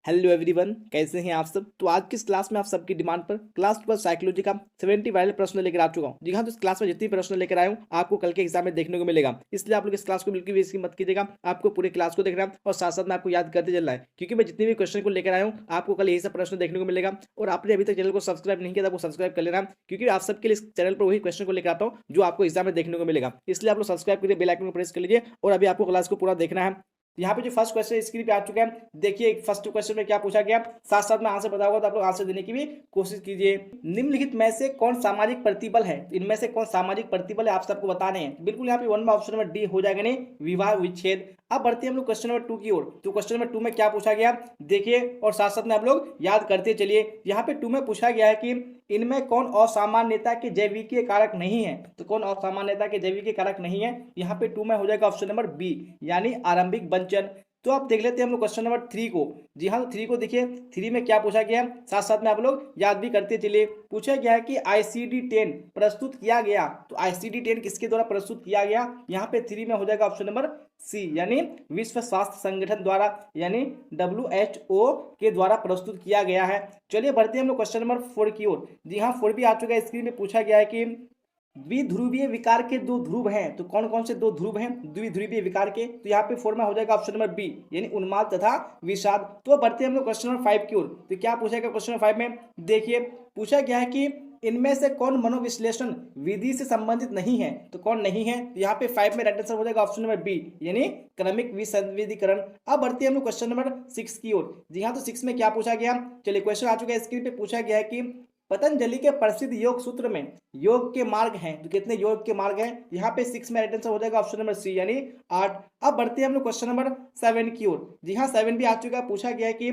Hello everyone, कैसे हैं आप सब। तो आज की इस क्लास में आप सबकी डिमांड पर क्लास 12 साइकोलॉजी का 70 वाले प्रश्न लेकर आ चुका हूं। जी हाँ, तो इस क्लास में जितनी प्रश्न लेकर आया हूं आपको कल के एग्जाम में देखने को मिलेगा, इसलिए आप लोग इस क्लास को बिल्कुल भी इसकी मत कीजिएगा। आपको पूरे क्लास को देखना है और साथ साथ में आपको याद करते चलना है, क्योंकि मैं जितने भी क्वेश्चन को लेकर आया हूँ आपको कल यही सब प्रश्न देखने को मिलेगा। और आपने अभी तक चैनल को सब्सक्राइब नहीं किया तो सब्सक्राइब कर लेना, क्योंकि आप सबके लिए इस चैनल पर वही क्वेश्चन को लेकर आता हूँ जो आपको एग्जाम में देखने को मिलेगा। इसलिए आप लोग सब्सक्राइब करिए, बेल आइकन को प्रेस कर लीजिए और अभी आपको क्लास को पूरा देखना है। यहाँ पे जो फर्स्ट क्वेश्चन स्क्रीन पे आ चुका है, देखिए फर्स्ट क्वेश्चन में क्या पूछा गया, साथ साथ में आंसर पता होगा तो आप लोग आंसर देने की भी कोशिश कीजिए। निम्नलिखित में से कौन सामाजिक प्रतिबल है, इनमें से कौन सामाजिक प्रतिबल है आप सबको बताने हैं। बिल्कुल यहाँ पे वन में ऑप्शन नंबर डी हो जाएगा, नहीं विवाह विच्छेद। अब बढ़ते हैं हम लोग क्वेश्चन नंबर 2 की ओर। तो क्वेश्चन नंबर 2 में क्या पूछा गया देखिए, और साथ साथ में आप लोग याद करते चलिए। यहाँ पे 2 में पूछा गया है कि इनमें कौन असामान्यता के जैविकीय कारक नहीं है। तो कौन असामान्यता के जैविकीय कारक नहीं है, यहाँ पे 2 में हो जाएगा ऑप्शन नंबर बी, यानी आरंभिक बंचन। तो आप देख लेते हैं हम लोग क्वेश्चन नंबर 3 को। जी हाँ, तो 3 को देखिए, 3 में क्या पूछा गया है, साथ साथ में आप लोग याद भी करते चलिए। पूछा गया है कि ICD-10 प्रस्तुत किया गया। तो ICD-10 किसके द्वारा प्रस्तुत किया गया, यहाँ पे 3 में हो जाएगा ऑप्शन नंबर सी, यानी विश्व स्वास्थ्य संगठन द्वारा, यानी WHO के द्वारा प्रस्तुत किया गया है। चलिए बढ़ते हैं हम लोग क्वेश्चन नंबर 4 की ओर। जी हाँ, 4 भी आ चुका है स्क्रीन पे। पूछा गया है कि द्विध्रुवीय विकार के दो ध्रुव हैं। तो कौन कौन से दो ध्रुव हैं द्विध्रुवीय विकार के, तो यहाँ पे 4 में हो जाएगा ऑप्शन नंबर बी, यानी उन्माद तथा विषाद। तो बढ़ते हैं हम लोग क्वेश्चन नंबर 5 की ओर। तो क्या पूछा गया क्वेश्चन नंबर 5 में, देखिए पूछा गया है कि इनमें से कौन मनोविश्लेषण विधि से संबंधित नहीं है। तो कौन नहीं है, तो यहाँ पे 5 में राइट आंसर हो जाएगा ऑप्शन नंबर बी, यानी क्रमिक विसंवेदीकरण। अब बढ़ते हैं हम लोग क्वेश्चन नंबर 6 की ओर। जी हाँ, तो 6 में क्या पूछा गया, चलिए क्वेश्चन आ चुका है स्क्रीन पे। पूछा गया है कि पतंजलि के प्रसिद्ध योग सूत्र में योग के मार्ग हैं। तो कितने योग के मार्ग हैं, यहाँ पे 6 में राइट आंसर हो जाएगा ऑप्शन नंबर सी, यानी 8। अब बढ़ते हैं हम लोग क्वेश्चन नंबर 7 की ओर। जी हाँ, 7 भी आ चुका है। पूछा गया है कि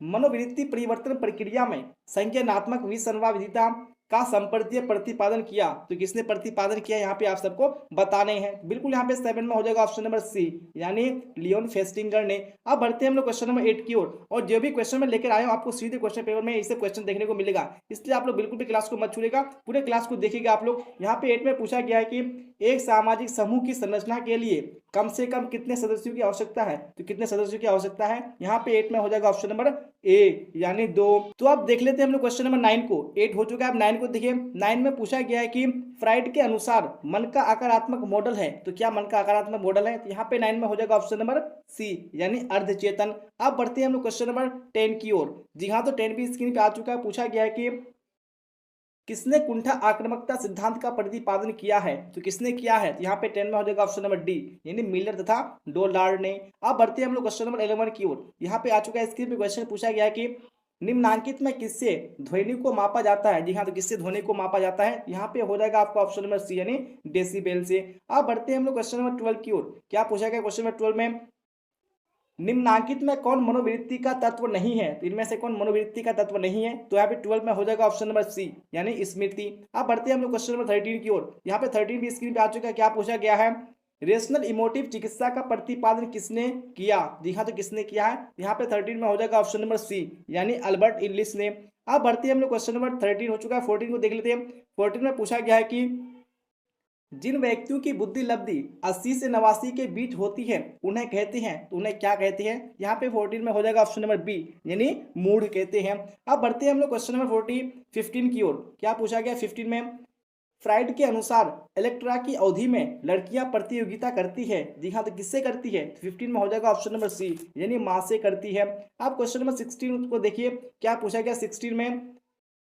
मनोवृत्ति परिवर्तन प्रक्रिया में संज्ञानात्मक विसंवादिता का संपर्तीय प्रतिपादन किया। तो किसने प्रतिपादन किया, यहाँ पे आप सबको बताने हैं। बिल्कुल यहाँ पे 7 में हो जाएगा ऑप्शन नंबर सी, यानी लियोन फेस्टिंगर ने। अब बढ़ते हैं हम लोग क्वेश्चन नंबर 8 की ओर। और जो भी क्वेश्चन में लेकर आए हो आपको सीधे क्वेश्चन पेपर में इसे क्वेश्चन देखने को मिलेगा, इसलिए आप लोग बिल्कुल भी क्लास को मत छूलेगा, पूरे क्लास को देखिएगा आप लोग। यहाँ पे 8 में पूछा गया है कि एक सामाजिक समूह की संरचना के लिए कम से कम कितने सदस्यों की आवश्यकता है। तो कितने सदस्यों की आवश्यकता है, यहाँ पे 8 में हो जाएगा ऑप्शन नंबर ए, यानी 2। तो अब देख लेते हैं हम लोग क्वेश्चन नंबर 9 को। 8 हो चुका है, अब 9 को देखिए। 9 में पूछा गया है कि फ्राइड के अनुसार मन का आकारात्मक मॉडल है। तो क्या मन का आकारात्मक मॉडल है, तो यहाँ पे 9 में हो जाएगा ऑप्शन नंबर सी, यानी अर्धचेतन। अब बढ़ते हैं हम लोग क्वेश्चन नंबर 10 की ओर। जी हाँ, तो 10 भी स्क्रीन पे आ चुका है। पूछा गया है कि किसने कुंठा आक्रामकता सिद्धांत का प्रतिपादन किया है। तो किसने किया है, तो यहाँ पे 10 में हो जाएगा ऑप्शन नंबर डी, यानी मिलर तथा डोलार्ड ने। अब बढ़ते हैं हम लोग क्वेश्चन नंबर 11 की ओर। यहाँ पे आ चुका है स्क्रीन पे क्वेश्चन। पूछा गया है कि निम्नांकित में किससे ध्वनि को मापा जाता है। जी हाँ, तो किससे ध्वनि को मापा जाता है, यहाँ पे हो जाएगा आपका ऑप्शन नंबर सी, यानी डेसिबेल से। अब बढ़ते हैं हम लोग क्वेश्चन नंबर 12 की ओर। क्या पूछा गया क्वेश्चन नंबर 12 में, निम्नांकित में कौन मनोवृत्ति का तत्व नहीं है। तो इनमें से कौन मनोवृत्ति का तत्व नहीं है, तो यहाँ पे 12 में हो जाएगा ऑप्शन नंबर सी, यानी स्मृति। अब बढ़ते हैं हम लोग क्वेश्चन नंबर 13 की ओर। यहाँ पे 13 भी स्क्रीन पे आ चुका है। क्या पूछा गया है, रेशनल इमोटिव चिकित्सा का प्रतिपादन किसने किया। जी हाँ, तो किसने किया है, यहाँ पे 13 में हो जाएगा ऑप्शन नंबर सी, यानी अल्बर्ट इल्लिस ने। अब बढ़ते हैं हम लोग क्वेश्चन नंबर 13 हो चुका है। 14 को देख लेते हैं। 14 में पूछा गया है कि जिन व्यक्तियों की बुद्धि लब्धि 80 से 89 के बीच होती है उन्हें कहते हैं। तो उन्हें क्या कहते हैं, यहाँ पे 14 में हो जाएगा ऑप्शन नंबर बी, यानी मूड कहते हैं। अब बढ़ते हैं हम लोग क्वेश्चन नंबर 15 की ओर। क्या पूछा गया 15 में, फ्राइड के अनुसार इलेक्ट्रा की अवधि में लड़कियां प्रतियोगिता करती है। जी हाँ, तो किससे करती है, 15 में हो जाएगा ऑप्शन नंबर सी, यानी माँ से करती है। अब क्वेश्चन नंबर 16 को देखिए। क्या पूछा गया 16 में,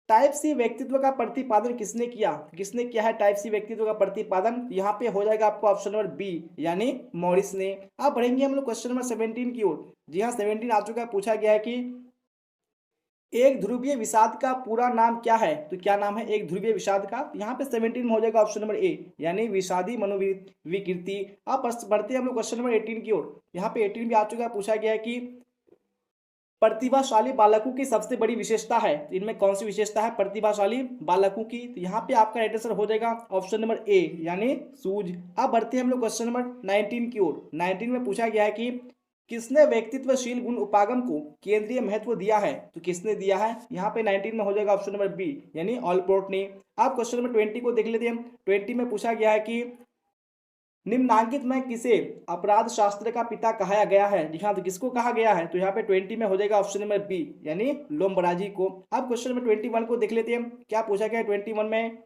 टाइप सी व्यक्तित्व का प्रतिपादन किसने किया। किसने किया है टाइप सी व्यक्तित्व का प्रतिपादन, यहाँ पे हो जाएगा आपको ऑप्शन नंबर बी, यानी मॉरिस ने। अब बढ़ेंगे हम लोग क्वेश्चन नंबर 17 की ओर। जी हाँ, 17 आ चुका है। पूछा गया है कि एक ध्रुवीय विषाद का पूरा नाम क्या है। तो क्या नाम है एक ध्रुवीय विषाद का, यहाँ पे 17 में हो जाएगा ऑप्शन नंबर ए, यानी विषादी मनोविकृति। अब बढ़ते हैं हम लोग क्वेश्चन नंबर 18 की ओर। यहाँ पे 18 भी आ चुका है। पूछा गया है कि प्रतिभाशाली बालकों की सबसे बड़ी विशेषता है। तो इनमें कौन सी विशेषता है प्रतिभाशाली बालकों की, तो यहाँ पे आपका राइट आंसर हो जाएगा ऑप्शन नंबर ए, यानी सूझ। अब बढ़ते हैं हम लोग क्वेश्चन नंबर 19 की ओर। 19 में पूछा गया है कि किसने व्यक्तित्वशील गुण उपागम को केंद्रीय महत्व दिया है। तो किसने दिया है, यहाँ पे 19 में हो जाएगा ऑप्शन नंबर बी, यानी ऑलपोर्ट ने। अब क्वेश्चन नंबर 20 को देख लेते हैं। 20 में पूछा गया है कि निम्नांकित में किसे अपराध शास्त्र का पिता कहा गया है? जी हाँ, तो किसको कहा गया है? तो यहाँ पे 20 में हो जाएगा ऑप्शन नंबर बी, यानी लोम्बराजी को। अब क्वेश्चन नंबर 21 को देख लेते हैं, क्या पूछा गया है 21 में?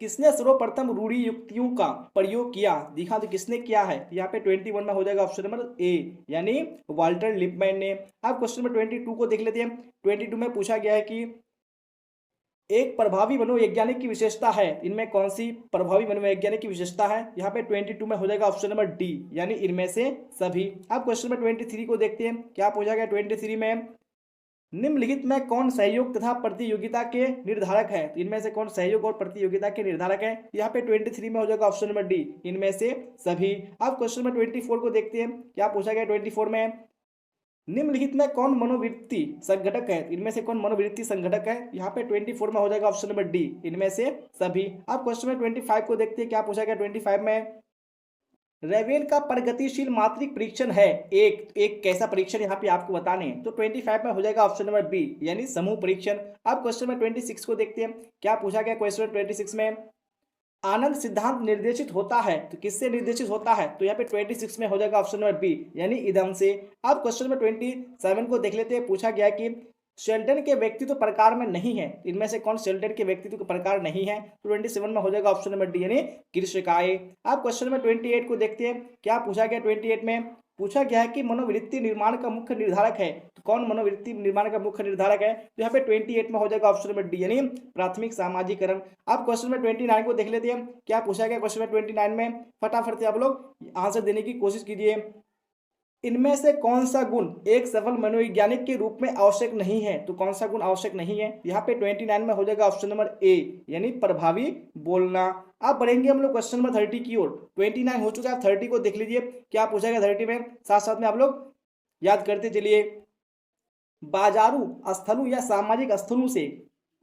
किसने सर्वप्रथम रूढ़ि युक्तियों का प्रयोग किया? दिखा तो किसने किया है? यहाँ पे 21 में हो जाएगा ऑप्शन नंबर ए, यानी वाल्टर लिपमैन ने। अब क्वेश्चन नंबर 22 को देख लेते हैं। 22 में पूछा गया है कि एक प्रभावी मनोवैज्ञानिक की विशेषता है, इनमें कौन सी प्रभावी मनोवैज्ञानिक की विशेषता है? यहाँ पे 22 में हो जाएगा ऑप्शन नंबर डी, यानी इनमें से सभी। अब क्वेश्चन नंबर 23 को देखते हैं, क्या पूछा गया 23 में? निम्नलिखित में कौन सहयोग तथा प्रतियोगिता के निर्धारक है? तो इनमें से कौन सहयोग और प्रतियोगिता के निर्धारक है? यहाँ पे 23 में हो जाएगा ऑप्शन नंबर डी, इनमें से सभी। अब क्वेश्चन नंबर 24 को देखते हैं, क्या पूछा गया 24 में? निम्नलिखित में कौन मनोवृत्ति संघटक है? इनमें से कौन मनोवृत्ति संघटक है? यहाँ पे 24 में हो जाएगा ऑप्शन नंबर डी, इनमें से सभी। अब क्वेश्चन नंबर 25 को देखते हैं, क्या पूछा गया 25 में? रेवेल का प्रगतिशील मात्रिक परीक्षण है एक एक कैसा परीक्षण यहाँ पे आपको बताने हैं? तो 25 में हो जाएगा ऑप्शन नंबर बी, यानी समूह परीक्षण। अब क्वेश्चन नंबर 26 को देखते हैं, क्या पूछा गया क्वेश्चन नंबर 26 में? आनंद सिद्धांत निर्देशित होता है, तो किससे निर्देशित होता है? तो यहाँ पे 26 में हो जाएगा ऑप्शन नंबर बी, यानी इदम से। अब क्वेश्चन नंबर 27 को देख लेते हैं, पूछा गया कि शेल्टन के व्यक्तित्व प्रकार में नहीं है, इनमें से कौन शेल्टन के व्यक्तित्व के प्रकार नहीं है? तो 27 में हो जाएगा ऑप्शन नंबर डी, यानी कृषिकाय। अब क्वेश्चन नंबर 28 को देखते हैं, क्या पूछा गया 28 में? पूछा गया है कि मनोवृत्ति निर्माण का मुख्य निर्धारक है, तो कौन मनोवृत्ति निर्माण का मुख्य निर्धारक है? तो यहाँ पे 28 में हो जाएगा ऑप्शन नंबर डी, यानी प्राथमिक सामाजिकरण। अब क्वेश्चन नंबर 29 को देख लेते हैं, क्या पूछा गया क्वेश्चन नंबर 29 में? फटाफट से आप लोग आंसर देने की कोशिश कीजिए। इनमें से कौन सा गुण एक सफल मनोवैज्ञानिक के रूप में आवश्यक नहीं है? तो कौन सा गुण आवश्यक नहीं है? यहाँ पे 29 में हो जाएगा ऑप्शन नंबर ए, यानी प्रभावी बोलना। अब बढ़ेंगे हम लोग क्वेश्चन नंबर 30 की ओर। 29 हो चुका है, 30 को देख लीजिए, क्या पूछा गया 30 में? साथ साथ में आप लोग याद करते चलिए। बाजारू स्थलों या सामाजिक स्थलों से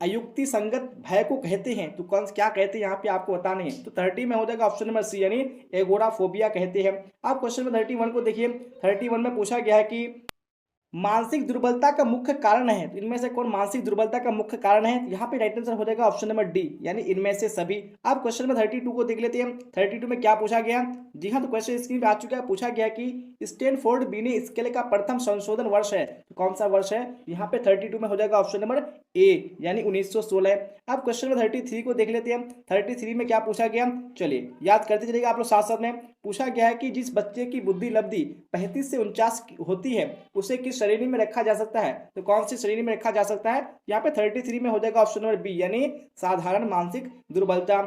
अयुक्ति संगत भय को कहते हैं, तो कौन क्या कहते हैं यहाँ पे आपको बताने हैं? तो 30 में हो जाएगा ऑप्शन नंबर सी, यानी एगोराफोबिया कहते हैं। आप क्वेश्चन नंबर 31 को देखिए, 31 में पूछा गया है कि मानसिक दुर्बलता का मुख्य कारण है, तो इनमें से कौन मानसिक दुर्बलता का मुख्य कारण है? यहाँ पे राइट आंसर हो जाएगा ऑप्शन नंबर डी, यानी इनमें से सभी। आप क्वेश्चन नंबर 32 को देख लेते हैं, 32 में क्या पूछा गया? जी हाँ, तो क्वेश्चन स्क्रीन पे आ चुका है। पूछा गया कि स्टैनफोर्ड बीने स्केल का प्रथम संशोधन वर्ष है, तो कौन सा वर्ष है? यहाँ पे 32 में हो जाएगा ऑप्शन नंबर ए, यानी 1916। अब क्वेश्चन नंबर 33 को देख लेते हैं, 33 में क्या पूछा गया? चलिए याद करते चलिएगा आप लोग साथ साथ में। पूछा गया है कि जिस बच्चे की बुद्धि लब्धि 35 से 49 होती है, उसे किस श्रेणी में रखा जा सकता है? तो कौन सी श्रेणी में रखा जा सकता है? यहाँ पे 33 में हो जाएगा ऑप्शन नंबर बी, यानी साधारण मानसिक दुर्बलता।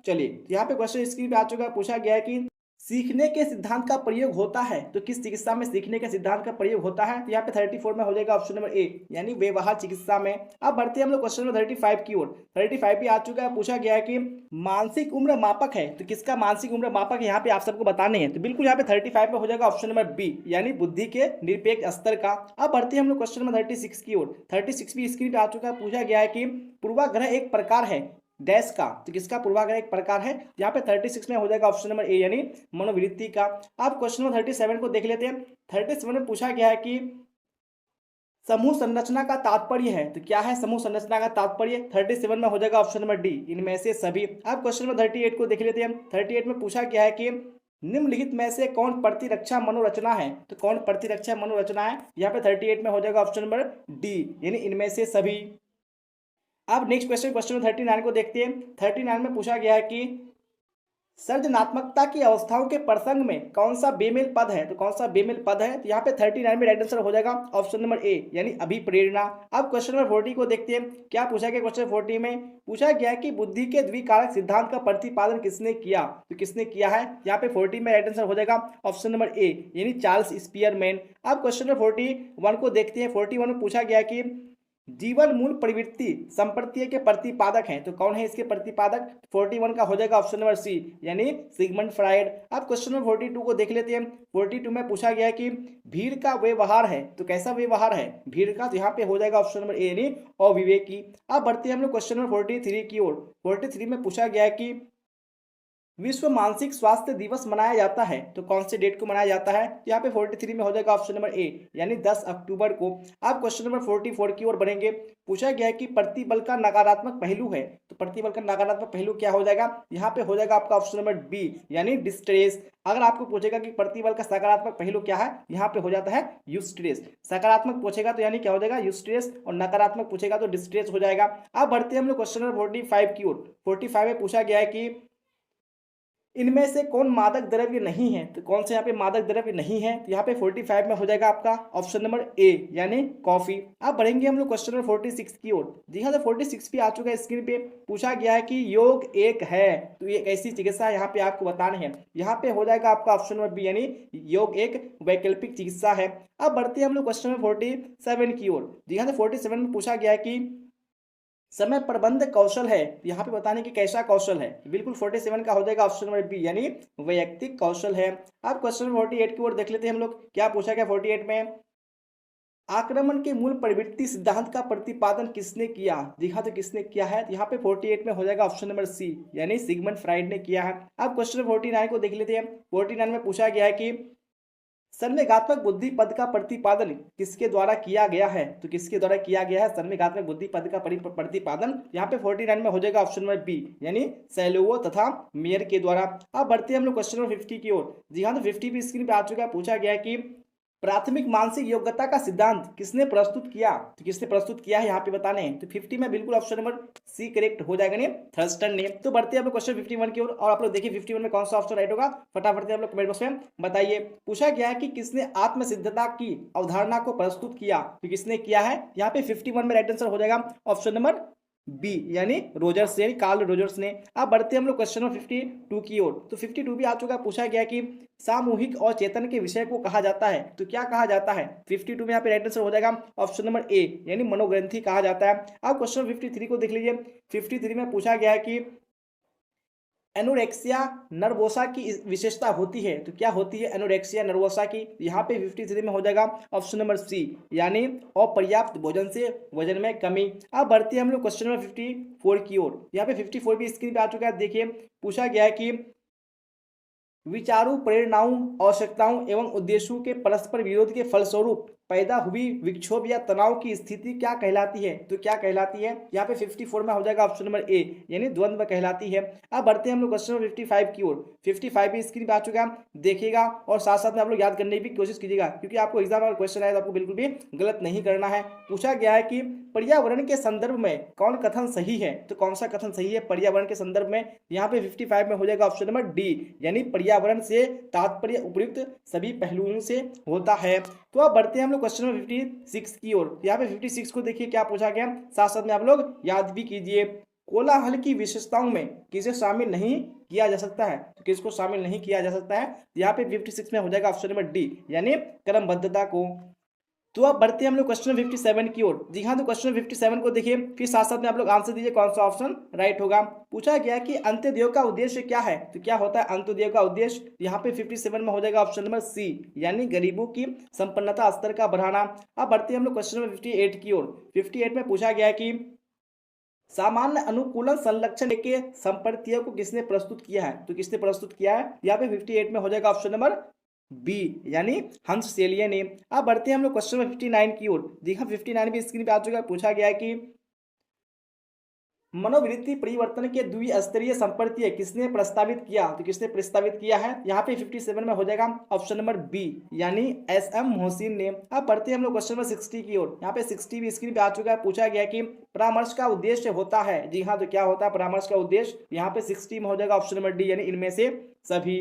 चलिए यहाँ पे क्वेश्चन स्क्रीन पे आ चुका है। पूछा गया है कि सीखने के सिद्धांत का प्रयोग होता है, तो किस चिकित्सा में सीखने के सिद्धांत का प्रयोग होता है? तो यहाँ पे 34 में हो जाएगा ऑप्शन नंबर ए, यानी व्यवहार चिकित्सा में। अब बढ़ते हैं हम लोग क्वेश्चन नंबर 35 की ओर। 35 भी आ चुका है। पूछा गया है कि मानसिक उम्र मापक है, तो किसका मानसिक उम्र मापक है यहाँ पे आप सबको बताने हैं? तो बिल्कुल यहाँ पे 35 में हो जाएगा ऑप्शन नंबर बी, यानी बुद्धि के निरपेक्ष स्तर का। अब बढ़ते हैं हम लोग क्वेश्चन नंबर 36 की ओर। 36 भी स्क्रीन पे आ चुका है। पूछा गया है कि पूर्वाग्रह एक प्रकार है डैश का, तो किसका पूर्वाग्रह एक प्रकार है? यहाँ पे 36 में हो जाएगा ऑप्शन नंबर ए, यानी मनोवृत्ति का। आप क्वेश्चन नंबर 37 को देख लेते हैं। 37 में पूछा गया है कि समूह संरचना का तात्पर्य है, तो क्या है समूह संरचना का तात्पर्य? 37 में हो जाएगा ऑप्शन नंबर डी, इनमें से सभी। आप क्वेश्चन नंबर 38 को देख लेते हैं। 38 में पूछा गया है कि निम्नलिखित में से कौन प्रतिरक्षा मनोरचना है? तो कौन प्रतिरक्षा मनोरचना है? यहाँ पे 38 में हो जाएगा ऑप्शन नंबर डी, यानी इनमें से सभी। अब नेक्स्ट क्वेश्चन, क्वेश्चन नंबर 39 को देखते हैं। 39 में पूछा गया है कि सृजनात्मकता की अवस्थाओं के प्रसंग में कौन सा बेमेल पद है? तो कौन सा बेमेल पद है? तो यहाँ पे 39 में राइट आंसर हो जाएगा ऑप्शन नंबर ए, यानी अभिप्रेरणा। अब क्वेश्चन नंबर 40 को देखते हैं। क्या पूछा गया क्वेश्चन 40 में? पूछा गया कि बुद्धि के द्विकारक सिद्धांत का प्रतिपादन किसने किया? तो किसने किया है? यहाँ पे 40 में राइट आंसर हो जाएगा ऑप्शन नंबर ए, यानी चार्ल्स स्पियरमैन। अब क्वेश्चन नंबर 41 को देखते हैं। 41 में पूछा गया कि जीवन मूल प्रवृत्ति संप्रत्यय के प्रतिपादक हैं, तो कौन है इसके प्रतिपादक? 41 का हो जाएगा ऑप्शन नंबर सी, यानी सिगमंड फ्राइड। अब क्वेश्चन नंबर 42 को देख लेते हैं। 42 में पूछा गया है कि भीड़ का व्यवहार है, तो कैसा व्यवहार है भीड़ का? तो यहाँ पे हो जाएगा ऑप्शन नंबर ए, यानी अविवेकी। अब बढ़ते हैं हम लोग क्वेश्चन नंबर 43 की ओर। 43 में पूछा गया है कि विश्व मानसिक स्वास्थ्य दिवस मनाया जाता है तो कौन से डेट को मनाया जाता है? यहाँ पे 43 में हो जाएगा ऑप्शन नंबर ए, यानी 10 अक्टूबर को। आप क्वेश्चन नंबर 44 की ओर बढ़ेंगे। पूछा गया है कि प्रतिबल का नकारात्मक पहलू है, तो प्रतिबल का नकारात्मक पहलू क्या हो जाएगा? यहाँ पे हो जाएगा आपका ऑप्शन नंबर बी, यानी डिस्ट्रेस। अगर आपको पूछेगा कि प्रतिबल का सकारात्मक पहलू क्या है, यहाँ पे हो जाता है यूस्ट्रेस। सकारात्मक पूछेगा तो यानी क्या हो जाएगा? यूस्ट्रेस, और नकारात्मक पूछेगा तो डिस्ट्रेस हो जाएगा। अब बढ़ते हैं हम लोग क्वेश्चन नंबर 45 की ओर। 45 में पूछा गया है कि इनमें से कौन मादक द्रव्य नहीं है, तो कौन से यहाँ पे मादक द्रव्य नहीं है? तो यहाँ पे 45 में हो जाएगा आपका ऑप्शन नंबर ए, यानी कॉफी। अब बढ़ेंगे हम लोग क्वेश्चन नंबर 46 की ओर। जी हाँ, तो 46 भी आ चुका है स्क्रीन पे। पूछा गया है कि योग एक है तो ये कैसी चिकित्सा है, यहाँ पे आपको बताने हैं। यहाँ पे हो जाएगा आपका ऑप्शन नंबर बी, यानी योग एक वैकल्पिक चिकित्सा है। अब बढ़ते हैं हम लोग क्वेश्चन नंबर 47 की ओर। जी हाँ, तो 47 में पूछा गया है कि समय प्रबंध कौशल है, यहाँ पे बताने की कैसा कौशल है? बिल्कुल 47 का हो जाएगा ऑप्शन नंबर बी, यानी वैयक्तिक कौशल है। अब क्वेश्चन नंबर 48 की ओर देख लेते हैं हम लोग। क्या पूछा गया 48 में? आक्रमण के मूल प्रवृत्ति सिद्धांत का प्रतिपादन किसने किया? जी हाँ, तो किसने किया है? यहाँ पे 48 में हो जाएगा ऑप्शन नंबर सी, यानी सिगमंड फ्राइड ने किया है। अब क्वेश्चन नंबर 49 को देख लेते हैं। 49 में पूछा गया है कि संवेगात्मक बुद्धि पद का प्रतिपादन किसके द्वारा किया गया है? तो किसके द्वारा किया गया है संवेगात्मक बुद्धि पद का प्रतिपादन? यहाँ पे 49 में हो जाएगा ऑप्शन नंबर बी, यानी सैलोवो तथा मेयर के द्वारा। अब बढ़ते हैं हम लोग क्वेश्चन नंबर 50 की ओर। जी हाँ, तो 50 भी स्क्रीन पे आ चुका है। पूछा गया है कि प्राथमिक मानसिक योग्यता का सिद्धांत किसने प्रस्तुत किया? तो किसने प्रस्तुत किया है यहाँ पे बताने हैं। तो 50 में बिल्कुल ऑप्शन नंबर सी करेक्ट हो जाएगा, नहीं थर्स्टन ने। तो बढ़ते हैं आप लोग क्वेश्चन 51 की ओर, और आप लोग देखिए 51 में कौन सा ऑप्शन राइट होगा, फटाफट से आप लोग कमेंट बॉक्स में बताइए। पूछा गया है कि किसने आत्मसिद्धता की अवधारणा को प्रस्तुत किया? तो किसने किया है? यहाँ पे 51 में राइट आंसर हो जाएगा ऑप्शन नंबर बी, यानी रोजर्स, यानी कार्ल रोजर्स ने। अब बढ़ते हैं हम लोग क्वेश्चन नंबर 52 की ओर। तो 52 भी आ चुका है। पूछा गया कि सामूहिक और चेतन के विषय को कहा जाता है तो क्या कहा जाता है? 52 में यहाँ पे राइट आंसर हो जाएगा ऑप्शन नंबर ए, यानी मनोग्रंथि कहा जाता है। अब क्वेश्चन 53 को देख लीजिए। 53 में पूछा गया है कि एनोरेक्सिया नर्वोसा की विशेषता होती है तो क्या होती है एनोरेक्सिया नर्वोसा की? यहाँ पे 53 में हो जाएगा ऑप्शन नंबर सी, यानी अपर्याप्त भोजन से वजन में कमी। अब बढ़ते हैं हम लोग क्वेश्चन नंबर 54 की ओर। यहाँ पे 54 भी स्क्रीन पे आ चुका है। देखिए पूछा गया है कि विचारों, प्रेरणाओं, आवश्यकताओं एवं उद्देश्यों के परस्पर विरोध के फलस्वरूप पैदा हुई विक्षोभ या तनाव की स्थिति क्या कहलाती है? तो क्या कहलाती है? यहाँ पे 54 में हो जाएगा ऑप्शन नंबर ए, यानी द्वंद्व कहलाती है। अब बढ़ते हैं हम लोग क्वेश्चन नंबर 55 की ओर। 55 भी स्क्रीन पे आ चुका है, देखिएगा और साथ साथ में आप लोग याद करने की कोशिश कीजिएगा, क्योंकि आपको एग्जाम में क्वेश्चन आए तो आपको बिल्कुल भी गलत नहीं करना है। पूछा गया है कि पर्यावरण के संदर्भ में कौन कथन सही है? तो कौन सा कथन सही है पर्यावरण के संदर्भ में? यहाँ पे 55 में हो जाएगा ऑप्शन नंबर डी, यानी पर्यावरण से तात्पर्य उपयुक्त सभी पहलुओं से होता है। तो अब बढ़ते हैं हम लोग क्वेश्चन नंबर 56 की ओर। यहाँ पे 56 को देखिए क्या पूछा गया, साथ साथ में आप लोग याद भी कीजिए। कोलाहल की विशेषताओं में किसे शामिल नहीं किया जा सकता है? तो किसको शामिल नहीं किया जा सकता है? यहाँ पे 56 में हो जाएगा ऑप्शन नंबर डी, यानी क्रमबद्धता को। तो अब बढ़ते हैं हम लोग क्वेश्चन 57 की ओर। जी हाँ, तो क्वेश्चन 57 को देखिए, फिर साथ साथ में आप लोग आंसर दीजिए कौन सा ऑप्शन राइट होगा। पूछा गया कि अंत्योदय का उद्देश्य क्या है? तो क्या होता है अंत्योदय का उद्देश्य? यहाँ पे 57 में हो जाएगा ऑप्शन नंबर सी, यानी गरीबों की संपन्नता स्तर का बढ़ाना। अब बढ़ते हैं हम लोग क्वेश्चन नंबर 58 की ओर। 58 में पूछा गया कि सामान्य अनुकूलन संलक्षण के संपर्तियों को किसने प्रस्तुत किया है? तो किसने प्रस्तुत किया है? यहाँ पे 58 में हो जाएगा ऑप्शन नंबर बी, यानी हंस सेलिए ने। अब बढ़ते हैं हम लोग क्वेश्चन नंबर 59 की ओर। जी हाँ, 59 भी स्क्रीन पे आ चुका है। पूछा गया है कि मनोवृत्ति परिवर्तन के द्विस्तरीय संपर्तीय किसने प्रस्तावित किया? तो किसने प्रस्तावित किया है? यहाँ पे 57 में हो जाएगा ऑप्शन नंबर बी, यानी एस एम मोहसिन ने। अब बढ़ते हैं हम लोग क्वेश्चन नंबर 60 की ओर। यहाँ पे 60 भी स्क्रीन पे आ चुका है। पूछा गया कि परामर्श का उद्देश्य होता है। जी हाँ, तो क्या होता है परामर्श का उद्देश्य? यहाँ पे 60 में हो जाएगा ऑप्शन नंबर डी, यानी इनमें से सभी।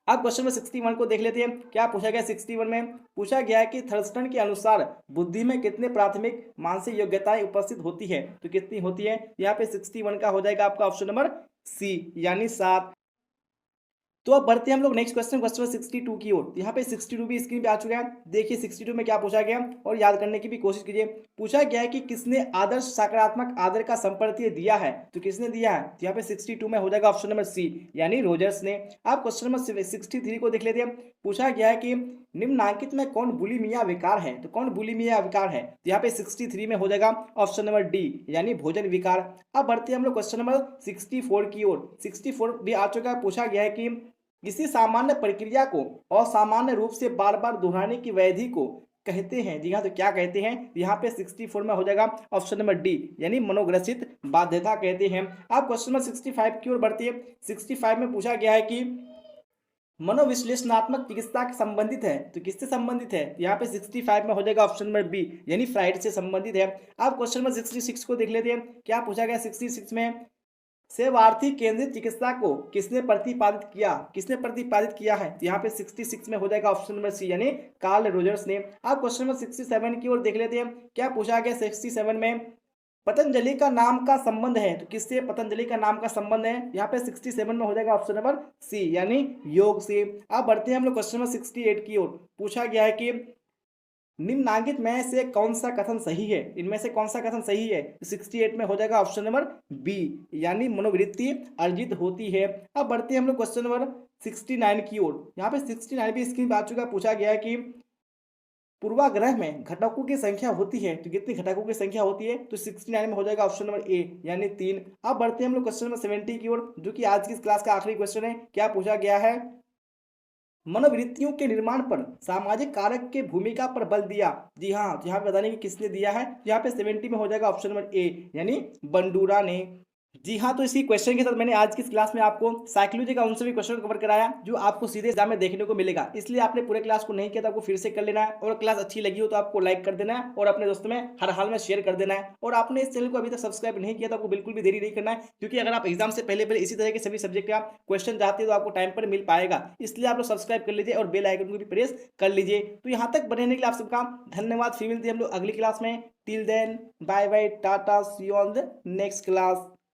अब क्वेश्चन में 61 को देख लेते हैं। क्या पूछा गया 61 में? पूछा गया है कि थर्स्टन के अनुसार बुद्धि में कितने प्राथमिक मानसिक योग्यताएं उपस्थित होती है? तो कितनी होती है? यहाँ पे 61 का हो जाएगा आपका ऑप्शन नंबर सी, यानी 7। तो अब बढ़ते हैं हम लोग नेक्स्ट क्वेश्चन, क्वेश्चन 62 की ओर। यहाँ पे 62 भी स्क्रीन पे आ चुका है। देखिए 62 में क्या पूछा गया और याद करने की भी कोशिश कीजिए। पूछा गया है कि किसने आदर्श सकारात्मक आदर का संपर्तीय दिया है? तो किसने दिया है? तो यहाँ पे 62 में हो जाएगा ऑप्शन नंबर सी, यानी रोजर्स ने। आप क्वेश्चन नंबर 63 को देख लेते हैं। पूछा गया है कि निम्नांकित में कौन बुलिमिया विकार है? तो कौन बुलिमिया विकार है? तो यहाँ पे 63 में हो जाएगा ऑप्शन नंबर डी यानी भोजन विकार। अब बढ़ते हैं हम लोग क्वेश्चन नंबर 64 की ओर। 64 भी आ चुका है। पूछा गया है कि किसी सामान्य प्रक्रिया को असामान्य रूप से बार बार दोहराने की विधि को कहते हैं। जी हाँ, तो क्या कहते हैं? यहाँ पे 64 में हो जाएगा ऑप्शन नंबर डी यानी मनोग्रसित बाध्यता कहते हैं। अब क्वेश्चन नंबर 65 की ओर बढ़ती है। 65 में पूछा गया है कि मनोविश्लेषणात्मक चिकित्सा के संबंधित है, तो किससे संबंधित है? यहाँ पे 65 में हो जाएगा ऑप्शन नंबर बी यानी फ्राइड से संबंधित है। अब क्वेश्चन नंबर 66 को देख लेते हैं। क्या पूछा गया 66 में? सेवार्थी केंद्रित चिकित्सा को किसने प्रतिपादित किया? किसने प्रतिपादित किया है? तो यहाँ पे 66 में हो जाएगा ऑप्शन नंबर सी यानी कार्ल रोजर्स ने। अब क्वेश्चन नंबर 67 की ओर देख लेते हैं। क्या पूछा गया 67 में? पतंजलि का नाम का संबंध है, तो किससे पतंजलि का नाम का संबंध है? यहाँ पे 67 में हो जाएगा ऑप्शन नंबर सी यानी योग से। अब बढ़ते हैं हम लोग क्वेश्चन नंबर 68 की ओर। पूछा गया है कि निम्नांकित में से कौन सा कथन सही है? इनमें से कौन सा कथन सही है? 68 में हो जाएगा ऑप्शन नंबर बी यानी मनोवृत्ति अर्जित होती है। अब बढ़ते हैं हम लोग क्वेश्चन नंबर 69 की ओर। यहाँ पे 69 भी इसकी बात चुका। पूछा गया है कि पूर्वाग्रह में घटकों की संख्या होती है, तो कितनी घटकों की संख्या होती है? तो 69 में हो जाएगा ऑप्शन नंबर ए यानी 3। अब बढ़ते हैं हम लोग क्वेश्चन नंबर 70 की ओर, जो कि आज की इस क्लास का आखिरी क्वेश्चन है। क्या पूछा गया है? मनोवृत्तियों के निर्माण पर सामाजिक कारक के भूमिका पर बल दिया। जी हाँ, यहाँ पे बताने की किसने दिया है? यहाँ पे 70 में हो जाएगा ऑप्शन नंबर ए यानी बंडूरा ने। जी हाँ, तो इसी क्वेश्चन के साथ मैंने आज की इस क्लास में आपको साइकोलॉजी का उन सभी क्वेश्चन कवर कराया जो आपको सीधे एग्जाम में देखने को मिलेगा। इसलिए आपने पूरे क्लास को नहीं किया तो आपको फिर से कर लेना है, और क्लास अच्छी लगी हो तो आपको लाइक कर देना है और अपने दोस्तों में हर हाल में शेयर कर देना है। और आपने इस चैनल को अभी तक सब्सक्राइब नहीं किया तो आपको बिल्कुल भी देरी नहीं करना है, क्योंकि अगर आप एग्जाम से पहले इसी तरह के सभी सब्जेक्ट का क्वेश्चन चाहते हैं तो आपको टाइम पर मिल पाएगा। इसलिए आप लोग सब्सक्राइब कर लीजिए और बेल आइकन को भी प्रेस कर लीजिए। तो यहाँ तक बने रहने के लिए आप सबका धन्यवाद। फिर मिलते हैं हम लोग अगली क्लास में। Till then bye bye, tata, see you on the next class.